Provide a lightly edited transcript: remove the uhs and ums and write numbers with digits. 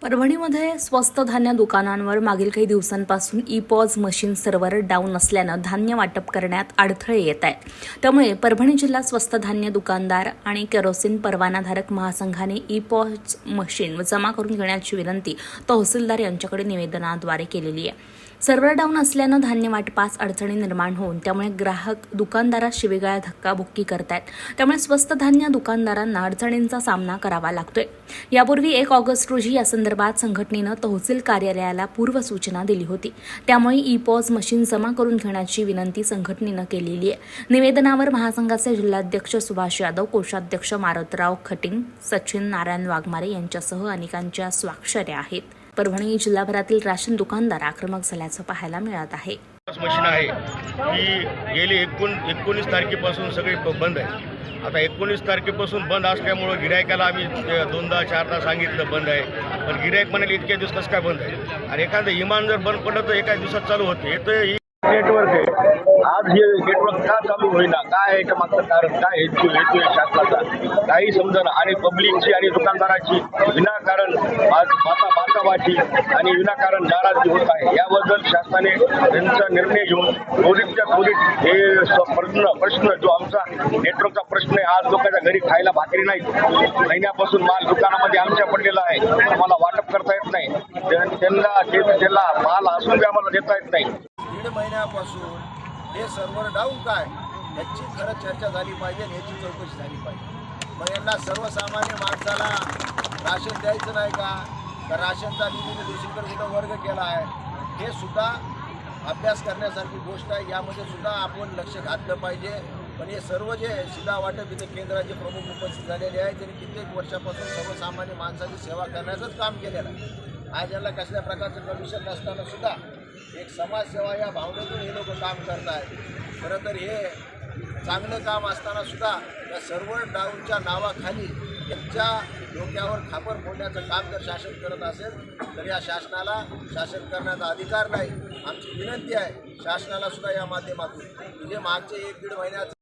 परभणीमध्ये स्वस्त धान्य दुकानांवर मागील काही दिवसांपासून ई-पॉज मशीन सर्व्हर डाऊन असल्यानं धान्य वाटप करण्यात अडथळे येत आहेत। त्यामुळे परभणी जिल्हा स्वस्त धान्य दुकानदार आणि केरोसिन परवानाधारक महासंघाने ई-पॉज मशीन जमा करून घेण्याची विनंती तहसीलदार यांच्याकडे निवेदनाद्वारे केलेली आहे। सर्व्हर डाऊन असल्यानं धान्य वाटपास अडचणी निर्माण होऊन त्यामुळे ग्राहक दुकानदारास शिवीगाळ धक्काबुक्की करतायत। त्यामुळे स्वस्त धान्य दुकानदारांना अडचणींचा सामना करावा लागतोय। यापूर्वी 1 ऑगस्ट रोजी या संदर्भात संघटनेनं तहसील कार्यालयाला पूर्वसूचना दिली होती। त्यामुळे ई-पॉज मशीन जमा करून घेण्याची विनंती संघटनेनं केलेली आहे। निवेदनावर महासंघाचे जिल्हाध्यक्ष सुभाष यादव, कोषाध्यक्ष मारुतराव खटिंग, सचिन नारायण वाघमारे यांच्यासह अनेकांच्या स्वाक्षऱ्या आहेत। परभणी जिल्हाभरातील राशन दुकानदार आक्रमक झाल्याचं पाहायला मिळत आहे। मशीन आहे की गेली 19 तारखेपासून सगळी बंद आहे। आता 19 तारखेपासून बंद असल्यामुळे गिरायकाला आम्ही 2-4दा सांगितलं बंद आहे, पण गिरायक म्हणाले इतक्या दिवस कसं काय बंद आहे। आणि एखादं इमान जर बंद पडलं तर एका दिवसात चालू होते। तर ही नेटवर्क आहे, आज हे नेटवर्क का चालू होईना, काय याच्या मागचं कारण काय हेतू शासनाचा काही समजेना। आणि पब्लिकची आणि दुकानदाराची विनाकारण बाचाबाची आणि विनाकारण नाराजगी होत आहे। याबद्दल शासनाने त्यांचा निर्णय घेऊन त्वरितच्या त्वरित हे प्रश्न जो आमचा नेटवर्कचा प्रश्न आहे, आज लोकांच्या घरी खायला भाकरी नाही, महिन्यापासून माल दुकानामध्ये आमच्या पडलेला आहे, आम्हाला वाटप करता येत नाही, त्यांना माल असून बी आम्हाला देता येत नाही। 1.5 महिन्यापासून हे सर्व्हर डाऊन काय याची खरं चर्चा झाली पाहिजे आणि याची चौकशी झाली पाहिजे। मग यांना सर्वसामान्य माणसाला राशन द्यायचं नाही का राशनचा निधीने दुसरीकडे कुठं वर्ग केला आहे, हे सुद्धा अभ्यास करण्यासारखी गोष्ट आहे। यामध्ये सुद्धा आपण लक्ष घातलं पाहिजे। पण हे सर्व जे शिधा वाटप इथे केंद्राचे प्रमुख उपस्थित झालेले आहेत, त्यांनी कित्येक वर्षापासून सर्वसामान्य माणसाची सेवा करण्याचंच काम केलेलं आहे। आज यांना कसल्या प्रकारचं कमिशन नसताना सुद्धा एक समाजसेवा या भावनेतून हे लोक काम करत आहेत। खरं तर हे चांगलं काम असताना सुद्धा या सर्व्हर डाऊनच्या नावाखाली त्यांच्या डोक्यावर खापर फोडण्याचं काम जर शासन करत असेल तर या शासनाला शासन करण्याचा अधिकार नाही। आमची विनंती आहे शासनाला सुद्धा या माध्यमातून जे मागचे 1-1.5 महिन्यात